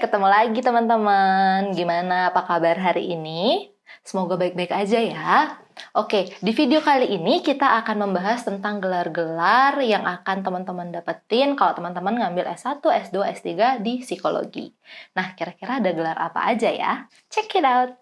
Ketemu lagi teman-teman. Gimana, apa kabar hari ini? Semoga baik-baik aja ya. Oke, di video kali ini kita akan membahas tentang gelar-gelar yang akan teman-teman dapetin kalau teman-teman ngambil S1, S2, S3 di psikologi. Nah, kira-kira ada gelar apa aja ya? Check it out!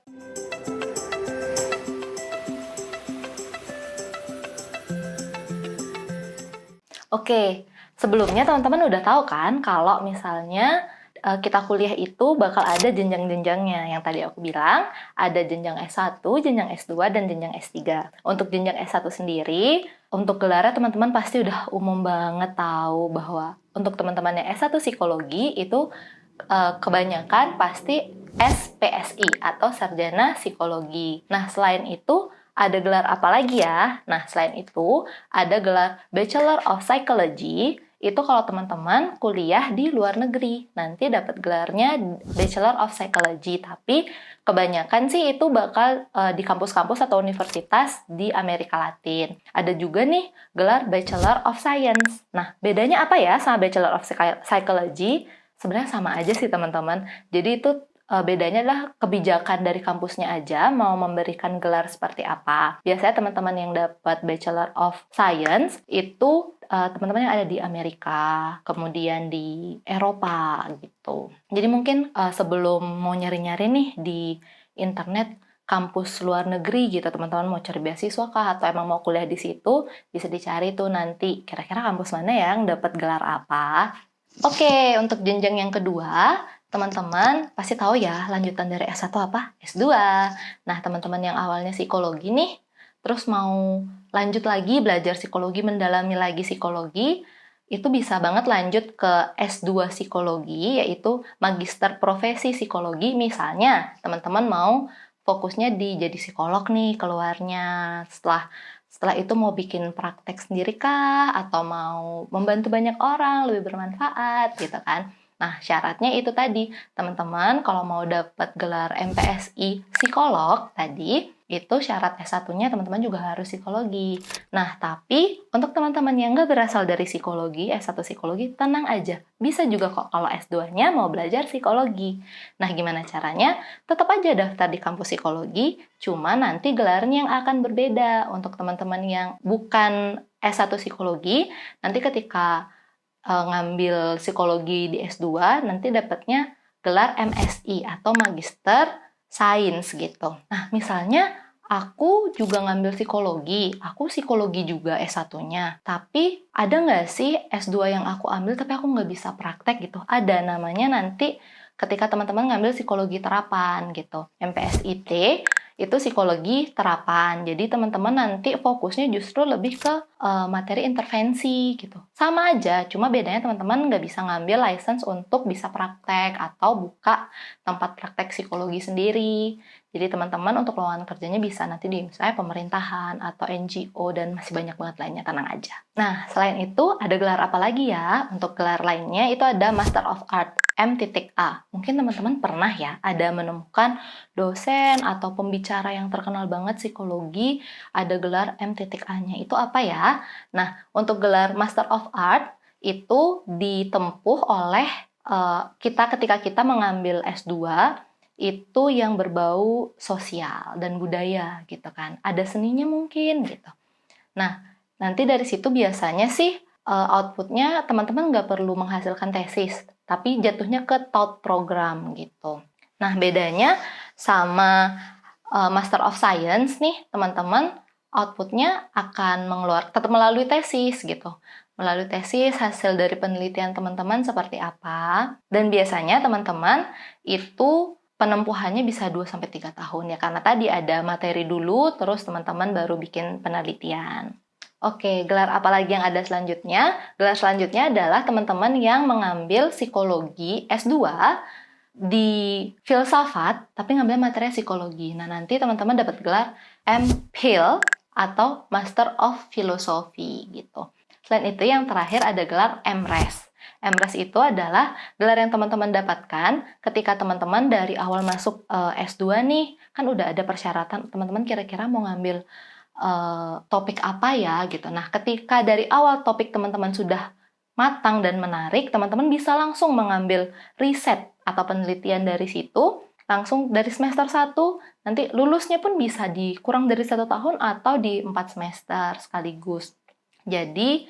Oke, sebelumnya teman-teman udah tahu kan kalau misalnya kita kuliah itu bakal ada jenjang-jenjangnya. Yang tadi aku bilang, ada jenjang S1, jenjang S2, dan jenjang S3. Untuk jenjang S1 sendiri, untuk gelarnya teman-teman pasti udah umum banget tahu bahwa untuk teman-teman yang S1 psikologi itu kebanyakan pasti SPSI atau Sarjana Psikologi. Nah, selain itu, ada gelar apa lagi ya? Nah, selain itu, ada gelar Bachelor of Psychology. Itu kalau teman-teman kuliah di luar negeri, nanti dapat gelarnya Bachelor of Psychology. Tapi kebanyakan sih itu bakal di kampus-kampus atau universitas di Amerika Latin. Ada juga nih gelar Bachelor of Science. Nah, bedanya apa ya sama Bachelor of Psychology? Sebenarnya sama aja sih teman-teman. Jadi itu bedanya adalah kebijakan dari kampusnya aja mau memberikan gelar seperti apa. Biasanya teman-teman yang dapat Bachelor of Science itu teman-teman yang ada di Amerika, kemudian di Eropa gitu. Jadi mungkin sebelum mau nyari-nyari nih di internet kampus luar negeri gitu, teman-teman mau cari beasiswa kah atau emang mau kuliah di situ, bisa dicari tuh nanti kira-kira kampus mana yang dapat gelar apa. Oke, untuk jenjang yang kedua, teman-teman pasti tahu ya lanjutan dari S1 apa? S2. Nah, teman-teman yang awalnya psikologi nih, terus mau lanjut lagi belajar psikologi, mendalami lagi psikologi, itu bisa banget lanjut ke S2 psikologi, yaitu magister profesi psikologi. Misalnya, teman-teman mau fokusnya di jadi psikolog nih keluarnya, setelah itu mau bikin praktek sendiri kah? Atau mau membantu banyak orang, lebih bermanfaat gitu kan. Nah, syaratnya itu tadi, teman-teman kalau mau dapat gelar MPSI psikolog tadi, itu syarat S1-nya teman-teman juga harus psikologi. Nah, tapi untuk teman-teman yang nggak berasal dari psikologi, S1 psikologi, tenang aja. Bisa juga kok kalau S2-nya mau belajar psikologi. Nah, gimana caranya? Tetap aja daftar di kampus psikologi, cuma nanti gelarnya yang akan berbeda. Untuk teman-teman yang bukan S1 psikologi, nanti ketika ngambil psikologi di S2, nanti dapatnya gelar MSI atau Magister Sains gitu. Nah, misalnya aku juga ngambil psikologi, aku psikologi juga S1-nya, tapi ada nggak sih S2 yang aku ambil tapi aku nggak bisa praktek gitu? Ada, namanya nanti ketika teman-teman ngambil psikologi terapan gitu, MPSIT, itu psikologi terapan. Jadi teman-teman nanti fokusnya justru lebih ke materi intervensi gitu. Sama aja, cuma bedanya teman-teman nggak bisa ngambil license untuk bisa praktek atau buka tempat praktek psikologi sendiri. Jadi teman-teman untuk lowongan kerjanya bisa nanti di misalnya pemerintahan atau NGO dan masih banyak banget lainnya, tenang aja. Nah, selain itu ada gelar apa lagi ya? Untuk gelar lainnya itu ada Master of Art M.A. Mungkin teman-teman pernah ya ada menemukan dosen atau pembicara yang terkenal banget psikologi, ada gelar M.A-nya. Itu apa ya? Nah, untuk gelar Master of Art itu ditempuh oleh kita ketika kita mengambil S2 itu yang berbau sosial dan budaya gitu kan. Ada seninya mungkin gitu. Nah, nanti dari situ biasanya sih outputnya teman-teman nggak perlu menghasilkan tesis, tapi jatuhnya ke taught program gitu. Nah, bedanya sama Master of Science nih, teman-teman outputnya akan tetap melalui tesis gitu. Melalui tesis, hasil dari penelitian teman-teman seperti apa. Dan biasanya teman-teman itu penempuhannya bisa 2-3 tahun ya, karena tadi ada materi dulu, terus teman-teman baru bikin penelitian. Oke, gelar apa lagi yang ada selanjutnya? Gelar selanjutnya adalah teman-teman yang mengambil psikologi S2 di filsafat, tapi ngambil materi psikologi. Nah, nanti teman-teman dapat gelar MPhil atau Master of Philosophy gitu. Selain itu, yang terakhir ada gelar MRes. MRes itu adalah gelar yang teman-teman dapatkan ketika teman-teman dari awal masuk S2 nih, kan udah ada persyaratan teman-teman kira-kira mau ngambil topik apa ya gitu. Nah, ketika dari awal topik teman-teman sudah matang dan menarik, teman-teman bisa langsung mengambil riset atau penelitian dari situ, langsung dari semester 1, nanti lulusnya pun bisa di kurang dari 1 tahun atau di 4 semester sekaligus. Jadi,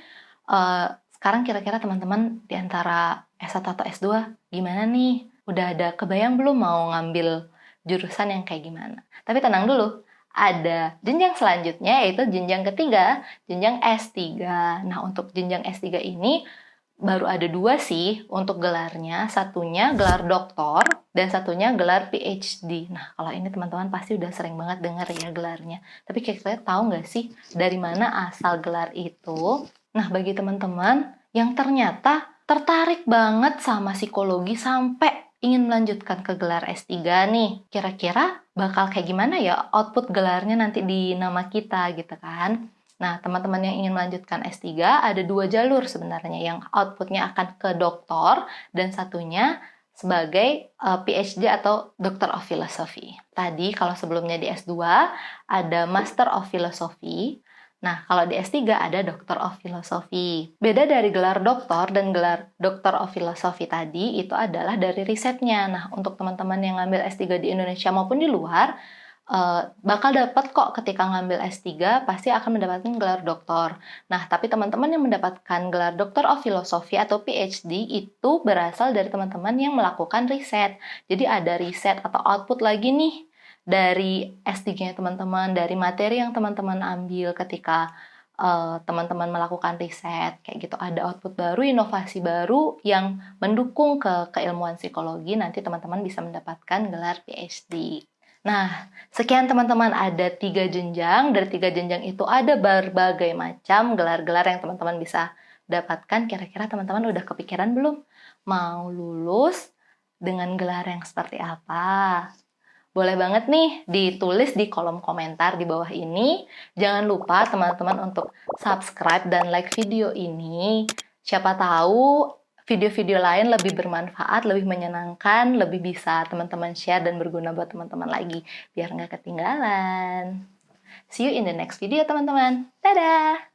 sekarang kira-kira teman-teman di antara S1 atau S2 gimana nih? Udah ada kebayang belum mau ngambil jurusan yang kayak gimana? Tapi tenang dulu, ada jenjang selanjutnya yaitu jenjang ketiga, jenjang S3. Nah, untuk jenjang S3 ini baru ada 2 sih untuk gelarnya. Satunya gelar doktor dan satunya gelar PhD. Nah, kalau ini teman-teman pasti udah sering banget dengar ya gelarnya. Tapi kira-kira tahu nggak sih dari mana asal gelar itu? Nah, bagi teman-teman yang ternyata tertarik banget sama psikologi sampai ingin melanjutkan ke gelar S3 nih, kira-kira bakal kayak gimana ya output gelarnya nanti di nama kita gitu kan? Nah, teman-teman yang ingin melanjutkan S3 ada 2 jalur sebenarnya, yang outputnya akan ke doktor dan satunya sebagai PhD atau Doctor of Philosophy. Tadi kalau sebelumnya di S2 ada Master of Philosophy. Nah, kalau di S3 ada Doctor of Philosophy. Beda dari gelar doktor dan gelar Doctor of Philosophy tadi, itu adalah dari risetnya. Nah, untuk teman-teman yang ngambil S3 di Indonesia maupun di luar, bakal dapat kok ketika ngambil S3, pasti akan mendapatkan gelar doktor. Nah, tapi teman-teman yang mendapatkan gelar Doctor of Philosophy atau PhD itu berasal dari teman-teman yang melakukan riset. Jadi ada riset atau output lagi nih dari S3-nya teman-teman, dari materi yang teman-teman ambil ketika teman-teman melakukan riset, kayak gitu. Ada output baru, inovasi baru yang mendukung ke keilmuan psikologi, nanti teman-teman bisa mendapatkan gelar PhD. Nah, sekian teman-teman, ada 3 jenjang, dari 3 jenjang itu ada berbagai macam gelar-gelar yang teman-teman bisa dapatkan. Kira-kira teman-teman udah kepikiran belum? Mau lulus dengan gelar yang seperti apa? Boleh banget nih ditulis di kolom komentar di bawah ini. Jangan lupa teman-teman untuk subscribe dan like video ini. Siapa tahu video-video lain lebih bermanfaat, lebih menyenangkan, lebih bisa teman-teman share dan berguna buat teman-teman lagi. Biar nggak ketinggalan. See you in the next video teman-teman. Dadah!